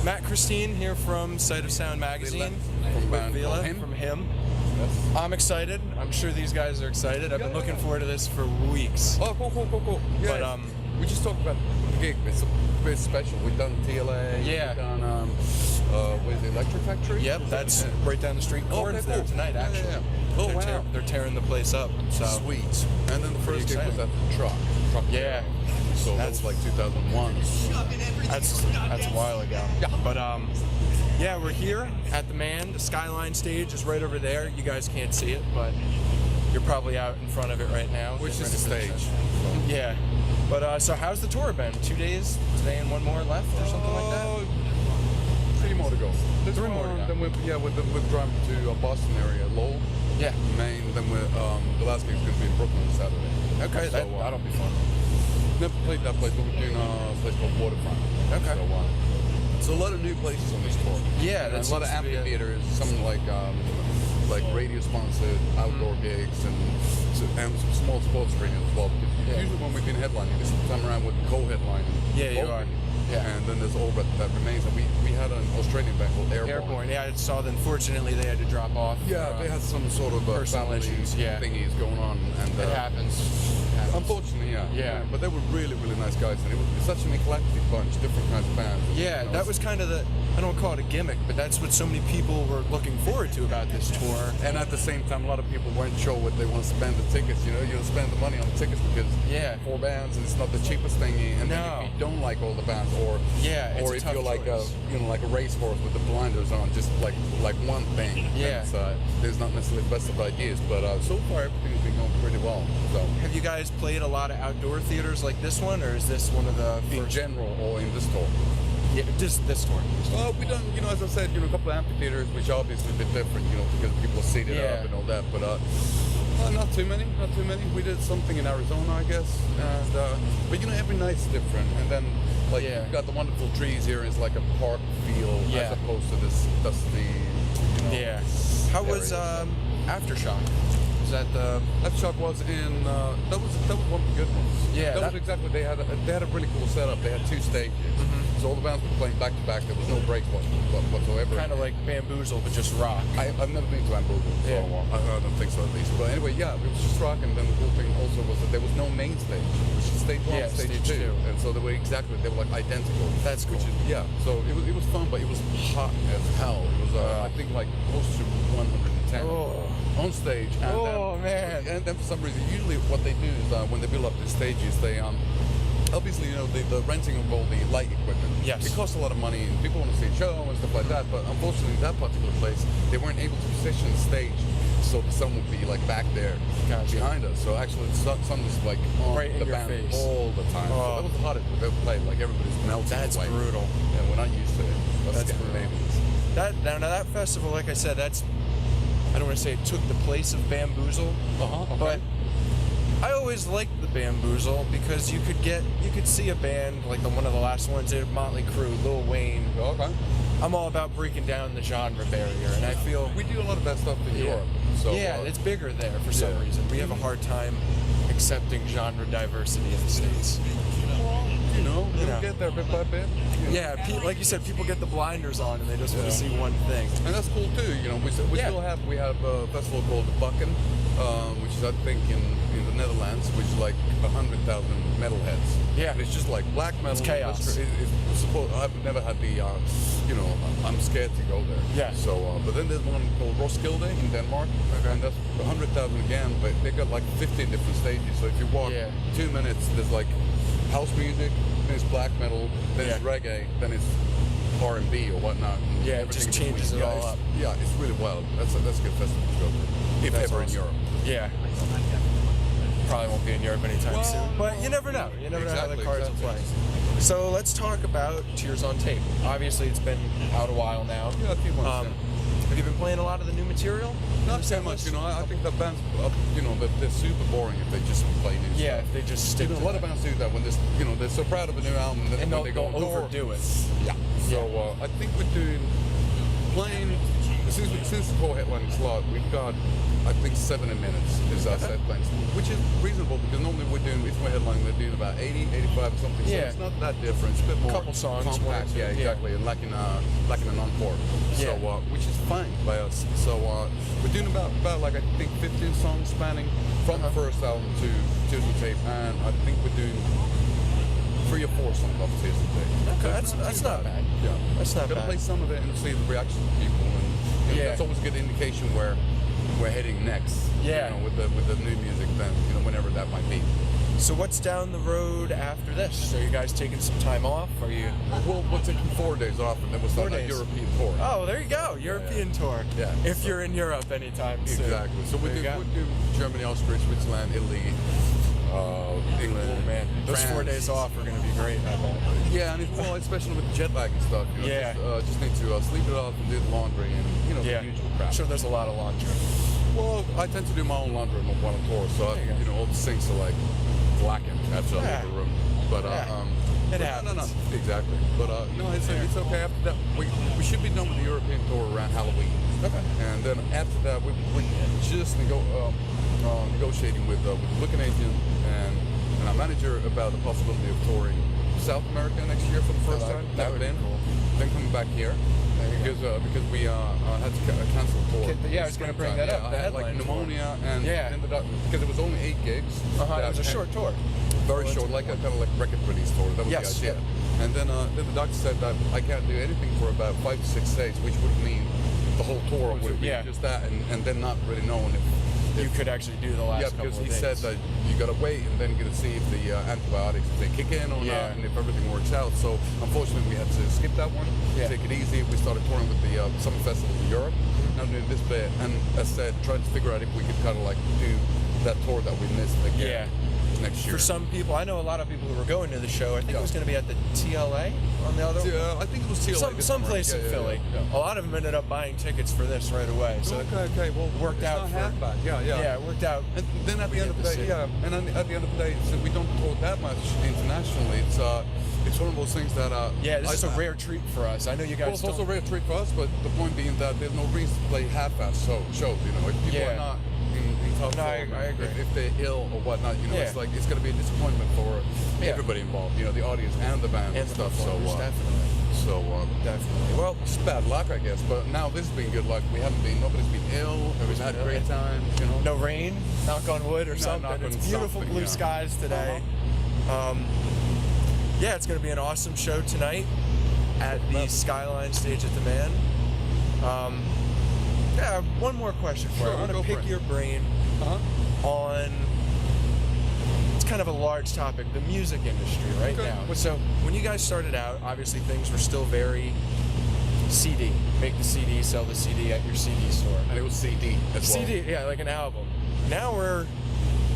Matt Christine here from SightOfSoundMagazine with Ville from him. Yes. I'm excited. I'm sure these guys are excited. I've been looking forward to this for weeks. Oh, cool. Yeah, But we just talked about the gig. It's a bit special. We've done TLA. Yeah. We've done with the Electric Factory. Yep, that's right down the street. Corn's there tonight, actually. Yeah. Oh, wow. They're tearing the place up. So Sweet. And then the first gig was at the truck. Yeah. So that's like 2001. That's a while ago. Yeah. But yeah, we're here at the Man. The Skyline stage is right over there. You guys can't see it, but you're probably out in front of it right now. Which is the stage. Yeah. But so how's the tour been? 2 days, today and one more left, or something like that? 3 more to go. There's 3 more to go. Then we're driving to Boston area, Lowell. Yeah. Maine. Then the last gig's going to be in Brooklyn on Saturday. Okay, so, that'll be fun. Never played that place, but we're doing a place called Waterfront. Okay. So a lot of new places on this tour. Yeah, and that a lot of seems to be amphitheaters, some like radio-sponsored outdoor gigs and some small sports arenas as well. Because usually when we've been headlining, this time around with co-headlining. Yeah, you are. Yeah. And then there's all that remains. And we had an Australian band called Airborne. Yeah, I saw that. Unfortunately, they had to drop off. Yeah, they had some sort of personal family issues. Yeah, thingies going on, and it happens. Unfortunately, yeah. But they were really, really nice guys, and it was such an eclectic bunch, different kinds of bands. Yeah, that was kind of the, I don't call it a gimmick, but that's what so many people were looking forward to about this tour. And at the same time, a lot of people weren't sure what they want to spend the tickets. You don't spend the money on the tickets because 4 bands, and it's not the cheapest thing. And then if you don't like all the bands, or if you're like a racehorse with the blinders on, just like one thing. Yeah. There's not necessarily the best of ideas, but so far everything's been going pretty well. So. Have you guys played a lot of outdoor theaters like this one, or is this one of the in general or in this tour? Yeah, just this tour. Well, we done, as I said, a couple of amphitheaters, which are obviously a bit different, because people are seated up and all that. But not too many. We did something in Arizona, I guess. And but every night's different. And then you've got the wonderful trees here. It's like a park feel as opposed to this dusty. How was Aftershock? That the Aftershock was in that was one of the good ones. Yeah, that was exactly. They had a really cool setup. They had 2 stages, so all the bands were playing back to back. There was no breaks whatsoever. Kind of like Bamboozle, but just rock. I've never been to Bamboozle, so I don't think so at least. But anyway, it was just rock, and then the cool thing also was that there was no main stage, which is stage 1, stage 2, and so they were like identical. That's cool. So it was fun, but it was hot as hell. It was I think like close to 110. On stage. Man. And then for some reason, usually what they do is when they build up the stages, they obviously the renting of all the light equipment. Yes. It costs a lot of money, and people want to see a show and stuff like that. But unfortunately, that particular place, they weren't able to position the stage so the sun would be like back there behind us. So actually, the sun was like on right the in your band face all the time. So that was the hottest we've ever played. Like everybody's melting. That's away. brutal. Yeah, we're not used to it. That's brutal. Now that festival, like I said, I don't want to say it took the place of Bamboozle, but I always liked the Bamboozle because you could see a band like one of the last ones, Motley Crue, Lil Wayne. Okay. I'm all about breaking down the genre barrier, and I feel we do a lot of that stuff in Europe. So it's bigger there for some reason. We have a hard time accepting genre diversity in the States. It'll get there bit by bit. Like you said, people get the blinders on and they just want to see one thing. And that's cool too. We have a festival called the Bucken, which is I think in the Netherlands, which is like 100,000 metalheads. Yeah. And it's just like black metal. It's chaos. I've never had the I'm scared to go there. Yeah. So but then there's one called Roskilde in Denmark, and that's 100,000 again. But they got like 15 different stages. So if you walk 2 minutes, there's like house music, then it's black metal, then it's reggae, then it's R&B or whatnot. It just changes it all up. Yeah, it's really wild. That's a good festival to go to, if ever in Europe. Yeah. Probably won't be in Europe anytime soon, but you never know. You never know how the cards will play. So let's talk about Tears on Tape. Obviously, it's been out a while now. Yeah, a few months. Have you been playing a lot of the new material? Not so much, I think the bands, they're super boring if they just play new stuff. Yeah, if they just stick to a lot of bands do that when they're so proud of a new album, and then they go overdo it. Yeah. So I think we're doing playing since the whole headlining slot, we've got, I think, 70 minutes is our set length, which is reasonable because normally if we're headlining, we're doing about 80, 85 or something. Yeah. So it's not that different. It's a bit more Couple songs, compact. one or two, Yeah, exactly. And lacking an encore. Yeah. So which is fine by us. So we're doing about like I think 15 songs spanning from the first album to Tears and Tape, and I think we're doing 3 or 4 songs off Tears and Tape. Okay, So that's not bad. Yeah, That's not gotta bad. play some of it and see the reaction of people, and Yeah. that's always a good indication where we're heading next. Yeah. With the new music, then whenever that might be. So what's down the road after this? Are you guys taking some time off? Are you? Well, we're taking 4 days off, and then we'll 4 start a days. European tour. Oh, there you go. European tour. Yeah. If you're in Europe anytime soon. Exactly. So There you go. we'll do Germany, Austria, Switzerland, Italy, England. Oh man, those France. 4 days off are going to be great. I bet. Yeah, and especially with jet lag and stuff. Yeah. Just need to sleep it off and do the laundry and Yeah. the usual crap. I'm sure there's a lot of laundry. Well, I tend to do my own laundry while on tour, so There you go. all the sinks are like blackened after I Yeah. leave the room. But It but happens. No, exactly. But no, it's okay. After that, we should be done with the European tour around Halloween. Okay. And then after that, we're just negotiating with the booking agent and our manager about the possibility of touring South America next year for the first time. that would be Then, cool. then coming back here. Because we had to cancel the tour. Yeah, I was gonna bring that up, I the had like headline tour. pneumonia, and Yeah. then because it was only 8 gigs. It was a short tour. Very short, like a kind of like record release tour. That was Yes, the idea. And then the doctor said that I can't do anything for about 5 to 6 days, which would mean the whole tour would be Yeah. just that, and then not really knowing if You could actually do the last yeah, couple because of he days. said that you gotta wait and then you gotta see if the antibiotics if they kick in or Yeah. not, and if everything works out. So unfortunately, we had to skip that one. Yeah. Take it easy. We started touring with the summer festivals in Europe. Now doing this bit, and as I said, trying to figure out if we could kind of like do that tour that we missed again next year. For some people, I know a lot of people who were going to the show. I think it was going to be at the TLA on the other. I think it was TLA. Some place in Philly. A lot of them ended up buying tickets for this right away. So Okay. Well, worked it's out not for- half bad. Yeah. yeah, it worked out. And then at the end of the the day, city. and at the end of the day, since we don't tour that much internationally, it's one of those things that Yeah, this is a rare treat for us. I know you Well, guys it's also a don't. rare treat for us, but the point being that there's no reason to play half-ass shows. If people are not in top No, form, I agree. if they're ill or whatnot, Yeah. it's like it's going to be a disappointment for everybody involved. The audience and the band And and the stuff. So performers, definitely. definitely. Well, it's bad luck, I guess. But now this has been good luck. Nobody's been ill. We've had been ill. great times. No rain, knock on wood or something. knock on It's beautiful something, blue yeah. skies today. Yeah, it's going to be an awesome show tonight at the Skyline stage at the Man. Yeah, one more question for you. Sure, I want to go for pick it. your brain on. It's kind of a large topic, the music industry right Okay. now. So when you guys started out, obviously things were still very CD. Make the CD, sell the CD at your CD store. And it was CD as well. CD, yeah, like an album. Now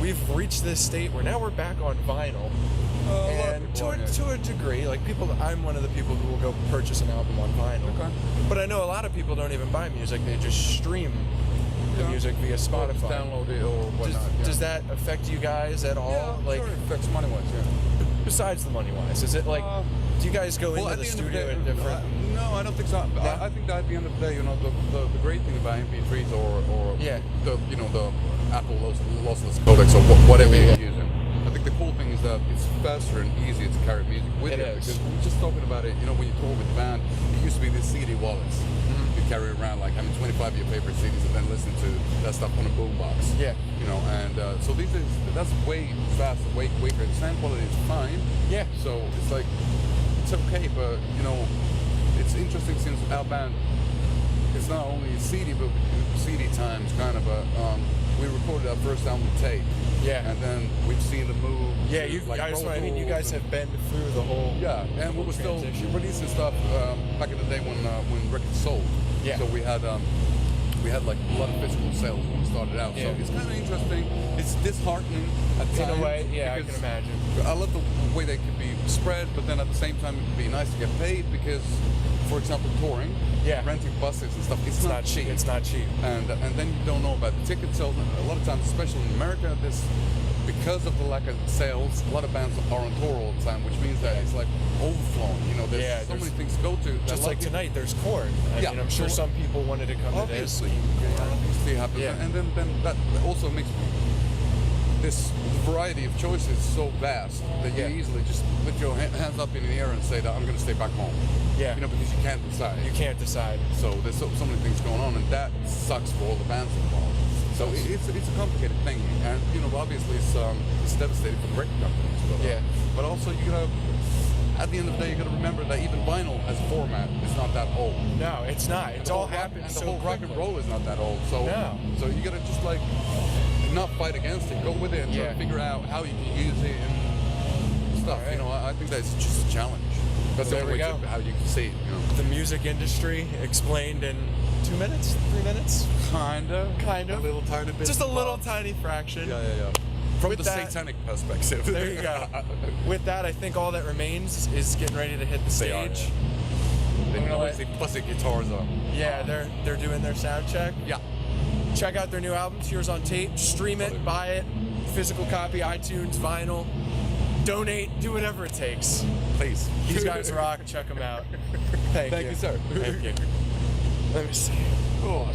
we've reached this state where now we're back on vinyl, and to a degree, like I'm one of the people who will go purchase an album on vinyl. Okay. But I know a lot of people don't even buy music; they just stream the music via Or just Spotify. download it or whatnot. Does that affect you guys at all? Yeah, Like, sure, it affects money-wise, yeah. besides the money wise, is it like? Do you guys go into at the end of studio day, in different? No, I don't think so. I think that at the end of the day, the great thing about MP3s or the Apple lossless codecs or whatever you're using. I think the cool thing is that it's faster and easier to carry music with It you. is. Because we were just talking about it, when you tour with the band, it used to be these CD wallets. You carry around like 25 of your favorite CDs and then listen to that stuff on a boombox. Yeah. And so that's way faster, way quicker. The sound quality is fine. Yeah. So it's like it's okay, but it's interesting since our band is not only CD but CD times kind of we recorded our first album tape. Yeah. And then we've seen the move. Yeah, to, like, that's what I Pro mean. You Tools guys and- have been through the whole. yeah, and we were still transition. releasing stuff back in the day when records sold. Yeah. So we had like a lot of physical sales when we started out. Yeah. So it's kind of interesting. It's disheartening at times. In a way, yeah, I can because imagine. I love the way they could be spread, but then at the same time it could be nice to get paid because, for example, touring, Yeah. renting buses and stuff, it's not cheap. It's not cheap. And then you don't know about the ticket sales. A lot of times, especially in America, there's because of the lack of sales, a lot of bands are on tour all the time, which means that it's like overflowing. You know, there's so many things to go to. Just like tonight, there's Korn. I mean, I'm sure some people wanted to come to this. Obviously happens. Yeah. And then that also makes this variety of choices so vast that you easily just put your hands up in the air and say that I'm going to stay back home. Yeah. You know, because you can't decide. You can't decide. So there's so many things going on, and that sucks for all the bands involved. So it's a complicated thing, and you know, obviously it's devastating for record companies. But also you gotta, at the end of the day, you gotta remember that even vinyl as a format is not that old. No, it's not. It's all happened and so the whole rock and roll is not that old. So so you gotta just like not fight against it, go with it, and try to figure out how you can use it and stuff. You know, I think that's just a challenge. That's the only way to how you can see it. You know, the music industry explained in 2 minutes, 3 minutes. Kind of. A little tiny bit. Just a little tiny fraction. Yeah. From With the that, satanic perspective. There you go. With that, I think all that remains is getting ready to hit the stage. They know the plastic guitars on. Yeah, they're doing their sound check. Yeah. Check out their new album, Tears on Tape. Stream it, buy it, physical copy, iTunes, vinyl. Donate, do whatever it takes. Please. These guys rock. Check them out. Thank you. Thank you, sir. Thank you. Let me see. Oh.